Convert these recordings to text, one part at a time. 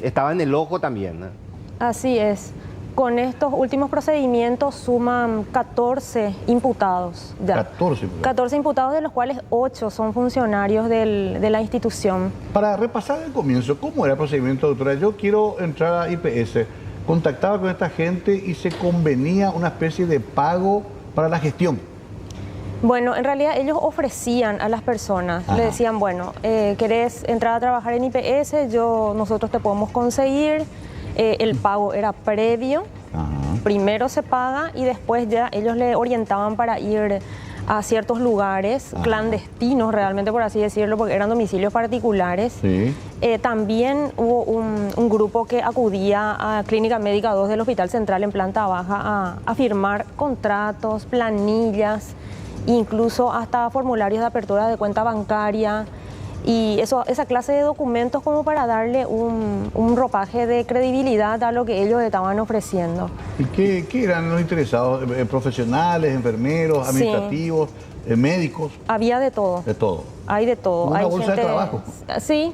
estaba en el ojo también, ¿no? Así es. Con estos últimos procedimientos suman 14 imputados ya. 14 imputados. 14 imputados, de los cuales 8 son funcionarios de la institución. Para repasar el comienzo, ¿cómo era el procedimiento, doctora? Yo quiero entrar a IPS, contactaba con esta gente y se convenía una especie de pago para la gestión. Bueno, en realidad ellos ofrecían a las personas, Ajá. le decían, bueno, ¿querés entrar a trabajar en IPS? Nosotros te podemos conseguir. El pago era previo, Ajá. primero se paga y después ya ellos le orientaban para ir a ciertos lugares clandestinos, realmente por así decirlo, porque eran domicilios particulares. Sí. También hubo un grupo que acudía a Clínica Médica 2 del Hospital Central en planta baja a firmar contratos, planillas, incluso hasta formularios de apertura de cuenta bancaria. Y esa clase de documentos como para darle un ropaje de credibilidad a lo que ellos estaban ofreciendo. ¿Y qué eran los interesados? ¿Profesionales, enfermeros, administrativos, médicos? Había de todo. De todo. Hay de todo. Una Hay bolsa de trabajo. Sí,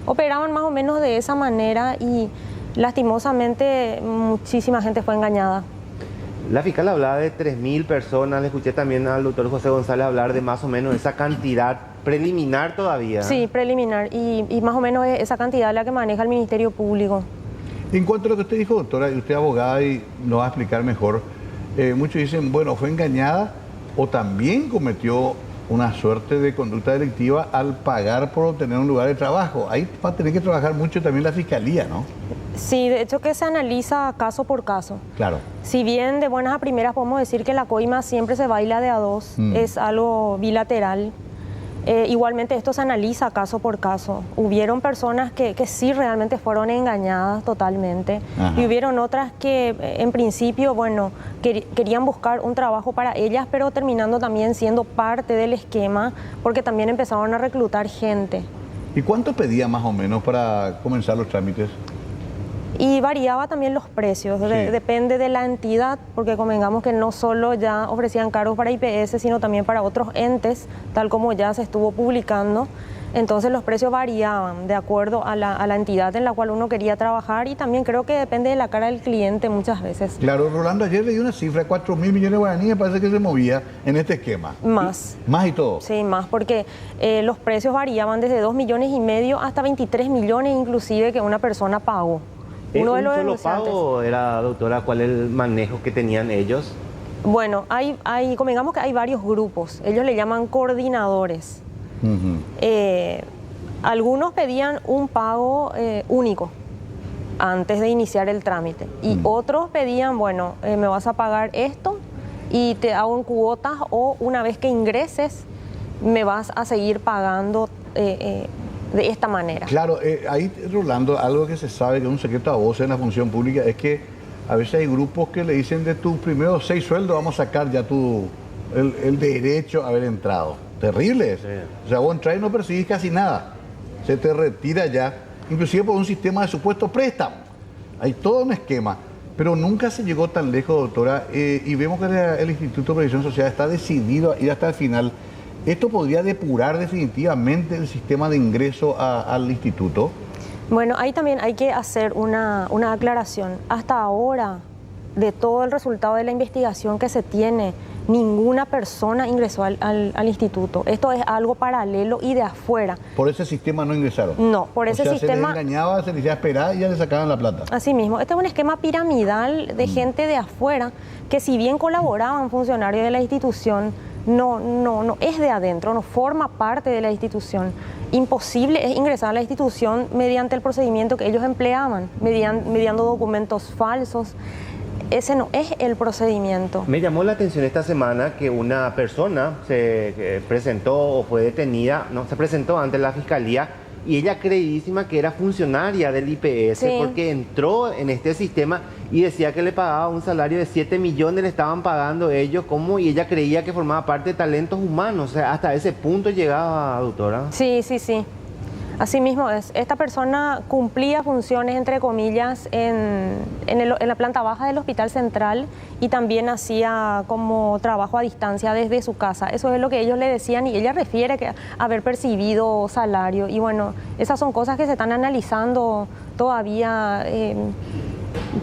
operaban más o menos de esa manera y lastimosamente muchísima gente fue engañada. La fiscal hablaba de 3.000 personas, le escuché también al doctor José González hablar de más o menos esa cantidad preliminar todavía. Sí, preliminar, y más o menos esa cantidad es la que maneja el Ministerio Público. En cuanto a lo que usted dijo, doctora, y usted es abogada y nos va a explicar mejor, muchos dicen, bueno, fue engañada o también cometió una suerte de conducta delictiva al pagar por obtener un lugar de trabajo. Ahí va a tener que trabajar mucho también la fiscalía, ¿no? Sí, de hecho que se analiza caso por caso. Claro. Si bien de buenas a primeras podemos decir que la coima siempre se baila de a dos, es algo bilateral. Igualmente esto se analiza caso por caso. Hubieron personas que sí realmente fueron engañadas totalmente. Ajá. Y hubieron otras que en principio, bueno, querían buscar un trabajo para ellas, pero terminando también siendo parte del esquema porque también empezaron a reclutar gente. ¿Y cuánto pedía más o menos para comenzar los trámites? Y variaba también los precios, Sí. Depende de la entidad, porque convengamos que no solo ya ofrecían cargos para IPS, sino también para otros entes, tal como ya se estuvo publicando. Entonces los precios variaban de acuerdo a la entidad en la cual uno quería trabajar y también creo que depende de la cara del cliente muchas veces. Claro, Rolando, ayer le dio una cifra, 4.000 millones de guaraníes, parece que se movía en este esquema. Más. Más y todo. Sí, más, porque los precios variaban desde 2,5 millones hasta 23 millones inclusive que una persona pagó. Uno de los ¿Un solo denunciantes. pago era, doctora, cuál es el manejo que tenían ellos? Bueno, convengamos que hay varios grupos, ellos le llaman coordinadores. Algunos pedían un pago único antes de iniciar el trámite y otros pedían, bueno, me vas a pagar esto y te hago en cuotas o una vez que ingreses me vas a seguir pagando de esta manera. Claro, ahí, Rolando, algo que se sabe que es un secreto a voces en la función pública es que a veces hay grupos que le dicen de tus primeros 6 sueldos vamos a sacar ya el derecho a haber entrado. Terrible es. Sí. O sea, vos entras y no percibís casi nada. Se te retira ya, inclusive por un sistema de supuesto préstamo. Hay todo un esquema, pero nunca se llegó tan lejos, doctora, y vemos que el Instituto de Previsión Social está decidido a ir hasta el final. ¿Esto podría depurar definitivamente el sistema de ingreso al instituto? Bueno, ahí también hay que hacer una aclaración. Hasta ahora, de todo el resultado de la investigación que se tiene, ninguna persona ingresó al instituto. Esto es algo paralelo y de afuera. ¿Por ese sistema no ingresaron? No, por ese sistema... Se les engañaba, se les hacía esperar y ya le sacaban la plata. Así mismo, este es un esquema piramidal de gente de afuera que si bien colaboraban funcionarios de la institución, no es de adentro, no forma parte de la institución. Imposible es ingresar a la institución mediante el procedimiento que ellos empleaban, mediando documentos falsos. Ese no es el procedimiento. Me llamó la atención esta semana que una persona se presentó o fue detenida, no, se presentó ante la fiscalía y ella creidísima que era funcionaria del IPS, sí, porque entró en este sistema y decía que le pagaba un salario de 7 millones, le estaban pagando ellos, ¿cómo? Y ella creía que formaba parte de talentos humanos, o sea, hasta ese punto llegaba, doctora. Sí. Así mismo es. Esta persona cumplía funciones, entre comillas, en la planta baja del Hospital Central y también hacía como trabajo a distancia desde su casa. Eso es lo que ellos le decían y ella refiere que haber percibido salario. Y bueno, esas son cosas que se están analizando todavía,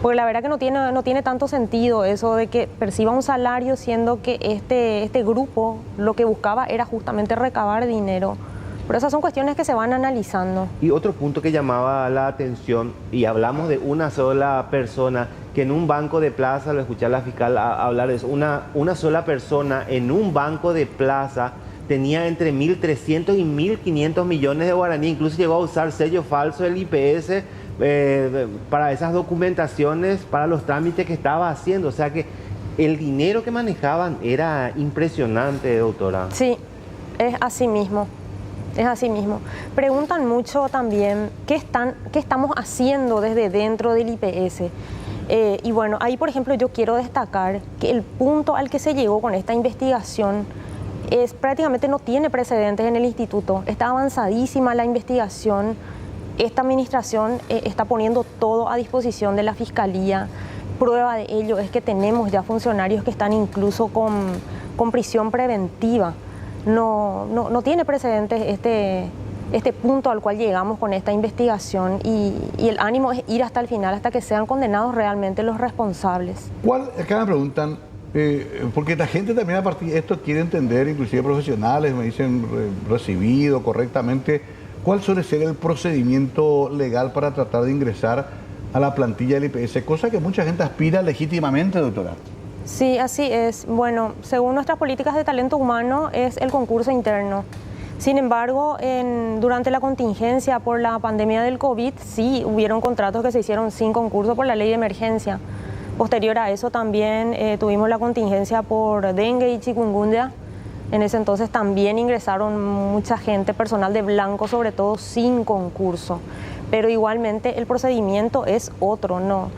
porque la verdad que no tiene tanto sentido eso de que perciba un salario, siendo que este grupo lo que buscaba era justamente recabar dinero. Pero esas son cuestiones que se van analizando. Y otro punto que llamaba la atención, y hablamos de una sola persona, que en un banco de plaza, lo escuché a la fiscal hablar de eso, una sola persona en un banco de plaza tenía entre 1.300 y 1.500 millones de guaraní, incluso llegó a usar sello falso del IPS para esas documentaciones, para los trámites que estaba haciendo. O sea que el dinero que manejaban era impresionante, doctora. Sí, es así mismo. Es así mismo. Preguntan mucho también qué estamos haciendo desde dentro del IPS. Y bueno, ahí por ejemplo yo quiero destacar que el punto al que se llegó con esta investigación prácticamente no tiene precedentes en el instituto. Está avanzadísima la investigación. Esta administración está poniendo todo a disposición de la Fiscalía. Prueba de ello es que tenemos ya funcionarios que están incluso con prisión preventiva. No tiene precedentes este punto al cual llegamos con esta investigación y el ánimo es ir hasta el final, hasta que sean condenados realmente los responsables. Acá me preguntan, porque la gente también a partir de esto quiere entender, inclusive profesionales me dicen recibido correctamente, ¿cuál suele ser el procedimiento legal para tratar de ingresar a la plantilla del IPS? Cosa que mucha gente aspira legítimamente, doctora. Sí, así es. Bueno, según nuestras políticas de talento humano es el concurso interno. Sin embargo, durante la contingencia por la pandemia del COVID, sí hubieron contratos que se hicieron sin concurso por la ley de emergencia. Posterior a eso también tuvimos la contingencia por dengue y chikungunya. En ese entonces también ingresaron mucha gente, personal de blanco sobre todo, sin concurso. Pero igualmente el procedimiento es otro, ¿no?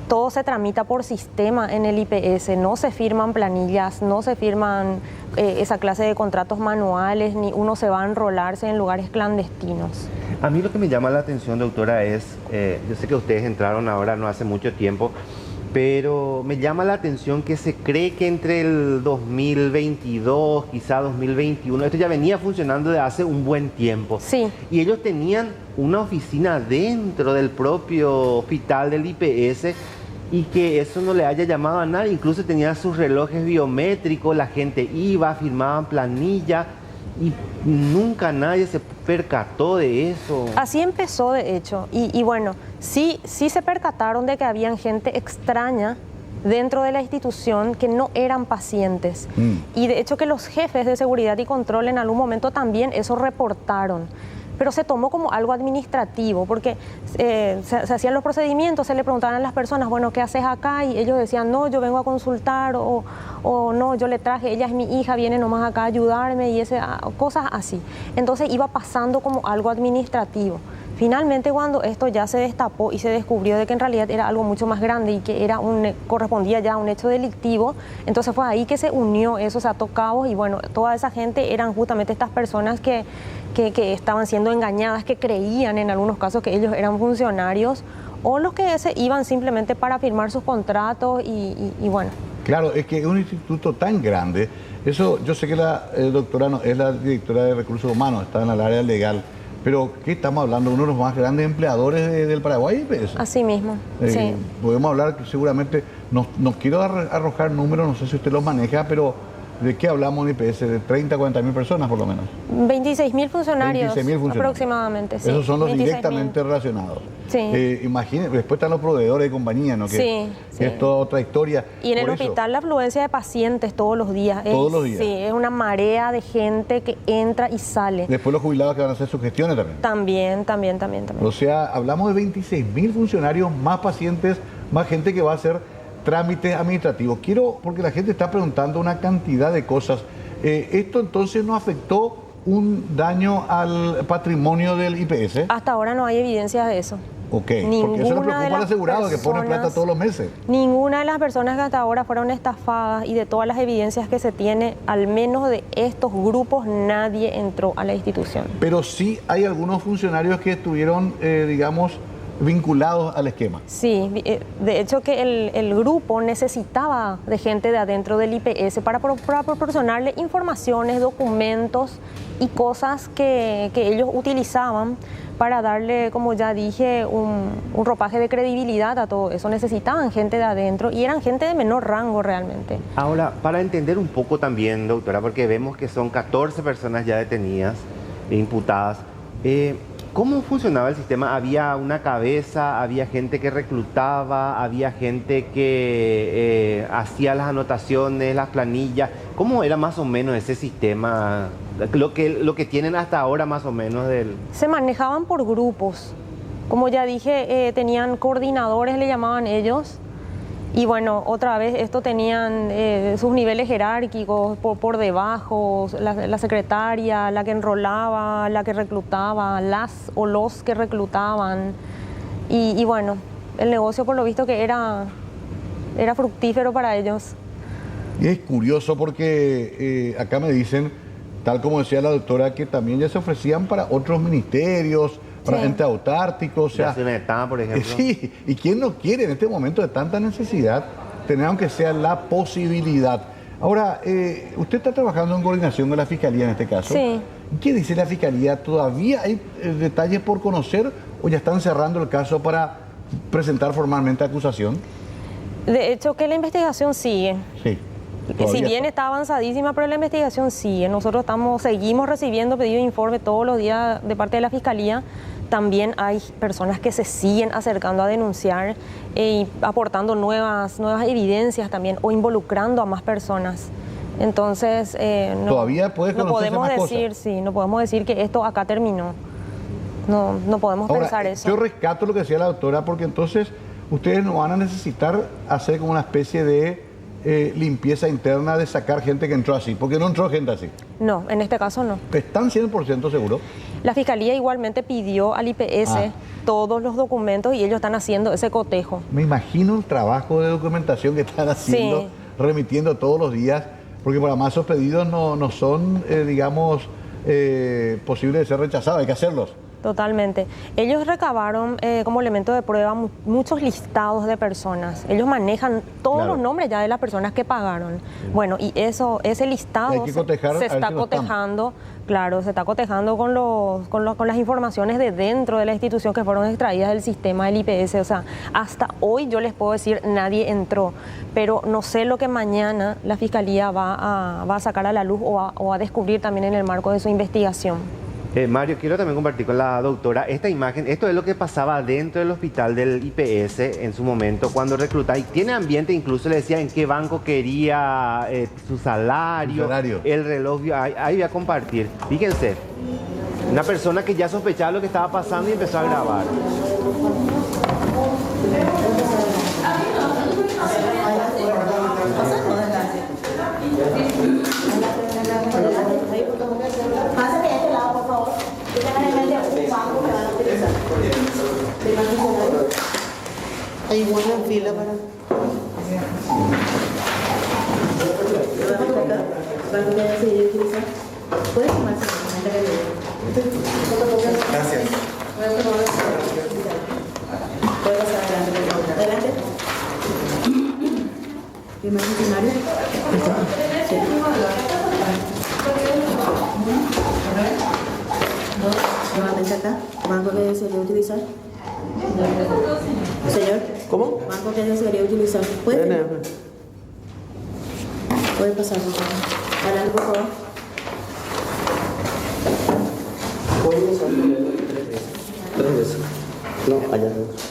Todo se tramita por sistema en el IPS, no se firman planillas, no se firman esa clase de contratos manuales, ni uno se va a enrolarse en lugares clandestinos. A mí lo que me llama la atención, doctora, es, yo sé que ustedes entraron ahora no hace mucho tiempo, pero me llama la atención que se cree que entre el 2022, quizá 2021, esto ya venía funcionando de hace un buen tiempo. Sí. Y ellos tenían una oficina dentro del propio hospital del IPS y que eso no le haya llamado a nadie. Incluso tenían sus relojes biométricos, la gente iba, firmaban planilla y nunca nadie se percató de eso. Así empezó, de hecho, y bueno, sí se percataron de que habían gente extraña dentro de la institución que no eran pacientes. Y de hecho que los jefes de seguridad y control en algún momento también eso reportaron. Pero se tomó como algo administrativo, porque se hacían los procedimientos, se le preguntaban a las personas, bueno, ¿qué haces acá? Y ellos decían, no, yo vengo a consultar, o no, yo le traje, ella es mi hija, viene nomás acá a ayudarme, y cosas así. Entonces iba pasando como algo administrativo. Finalmente, cuando esto ya se destapó y se descubrió de que en realidad era algo mucho más grande y que correspondía ya a un hecho delictivo, entonces fue ahí que se unió eso, se ató cabos, y bueno, toda esa gente eran justamente estas personas que estaban siendo engañadas, que creían en algunos casos que ellos eran funcionarios, o los que se iban simplemente para firmar sus contratos y bueno. Claro, es que es un instituto tan grande, eso yo sé que la doctora no, es la directora de Recursos Humanos, está en el área legal, pero ¿qué estamos hablando? Uno de los más grandes empleadores del Paraguay, ¿ves? Así mismo, sí. Podemos hablar que seguramente, no quiero arrojar números, no sé si usted los maneja, pero ¿de qué hablamos en IPS? ¿De 30, 40 mil personas por lo menos? 26.000 funcionarios, 26.000 funcionarios aproximadamente, sí. Esos son los 26.000. directamente relacionados. Sí. Imagínense, después están los proveedores de compañía, ¿no? Que es toda otra historia. Y en el hospital la afluencia de pacientes todos los días. Todos los días. Sí, es una marea de gente que entra y sale. Después los jubilados que van a hacer sus gestiones también. También. O sea, hablamos de 26.000 funcionarios, más pacientes, más gente que va a hacer trámites administrativos. Porque la gente está preguntando una cantidad de cosas. Esto entonces no afectó un daño al patrimonio del IPS? Hasta ahora no hay evidencias de eso. Ok, porque eso le preocupa al asegurado que pone plata todos los meses. Ninguna de las personas que hasta ahora fueron estafadas y de todas las evidencias que se tiene, al menos de estos grupos, nadie entró a la institución. Pero sí hay algunos funcionarios que estuvieron, digamos, vinculados al esquema. Sí, de hecho que el grupo necesitaba de gente de adentro del IPS para proporcionarle informaciones, documentos y cosas que ellos utilizaban para darle, como ya dije, un ropaje de credibilidad a todo eso. Necesitaban gente de adentro y eran gente de menor rango realmente. Ahora, para entender un poco también, doctora, porque vemos que son 14 personas ya detenidas e imputadas, ¿cómo funcionaba el sistema? ¿Había una cabeza? ¿Había gente que reclutaba? ¿Había gente que hacía las anotaciones, las planillas? ¿Cómo era más o menos ese sistema? Lo que tienen hasta ahora más o menos del... Se manejaban por grupos. Como ya dije, tenían coordinadores, le llamaban ellos. Y bueno, otra vez, esto tenían sus niveles jerárquicos por debajo, la secretaria, la que enrolaba, la que reclutaba, las o los que reclutaban. Y bueno, el negocio por lo visto que era fructífero para ellos. Y es curioso porque acá me dicen, tal como decía la doctora, que también ya se ofrecían para otros ministerios, para gente autártica, o sea... Etapa, por ejemplo. Sí, y quién no quiere en este momento de tanta necesidad tener aunque sea la posibilidad. Ahora, usted está trabajando en coordinación con la Fiscalía en este caso. Sí. ¿Qué dice la Fiscalía? ¿Todavía hay detalles por conocer o ya están cerrando el caso para presentar formalmente acusación? De hecho, que la investigación sigue. Sí. Si bien está avanzadísima, pero la investigación sigue. Nosotros seguimos recibiendo pedidos de informe todos los días de parte de la Fiscalía. También hay personas que se siguen acercando a denunciar y aportando nuevas evidencias también o involucrando a más personas. Entonces, todavía puede no podemos más decir, cosas. Sí, no podemos decir que esto acá terminó. No podemos pensar eso. Yo rescato lo que decía la doctora, porque entonces ustedes no van a necesitar hacer como una especie de limpieza interna de sacar gente que entró así, porque no entró gente así. No, en este caso no. ¿Están 100% seguros? La Fiscalía igualmente pidió al IPS todos los documentos y ellos están haciendo ese cotejo. Me imagino el trabajo de documentación que están haciendo, remitiendo todos los días, porque para más esos pedidos no son, digamos, posibles de ser rechazados, hay que hacerlos. Totalmente. Ellos recabaron como elemento de prueba muchos listados de personas. Ellos manejan todos los nombres ya de las personas que pagaron. Bueno, y ese listado se está cotejando, claro, se está cotejando con las informaciones de dentro de la institución que fueron extraídas del sistema del IPS. O sea, hasta hoy yo les puedo decir nadie entró, pero no sé lo que mañana la Fiscalía va a sacar a la luz o a descubrir también en el marco de su investigación. Mario, quiero también compartir con la doctora esta imagen. Esto es lo que pasaba dentro del hospital del IPS en su momento cuando reclutaba. Y tiene ambiente, incluso le decía en qué banco quería su salario, el reloj. Ahí voy a compartir. Fíjense, una persona que ya sospechaba lo que estaba pasando y empezó a grabar. Hay una en fila para... ¿Puedes tomarse? Gracias. ¿Puede pasar adelante? Adelante. ¿Primer funcionario? Sí. Nuevamente acá. ¿Banco que desearía utilizar? Señor. ¿Cómo? ¿Banco que desearía utilizar? ¿Puede? Puede pasar, por favor. Adelante, por favor. ¿Puedo usar 3 veces? No, allá no.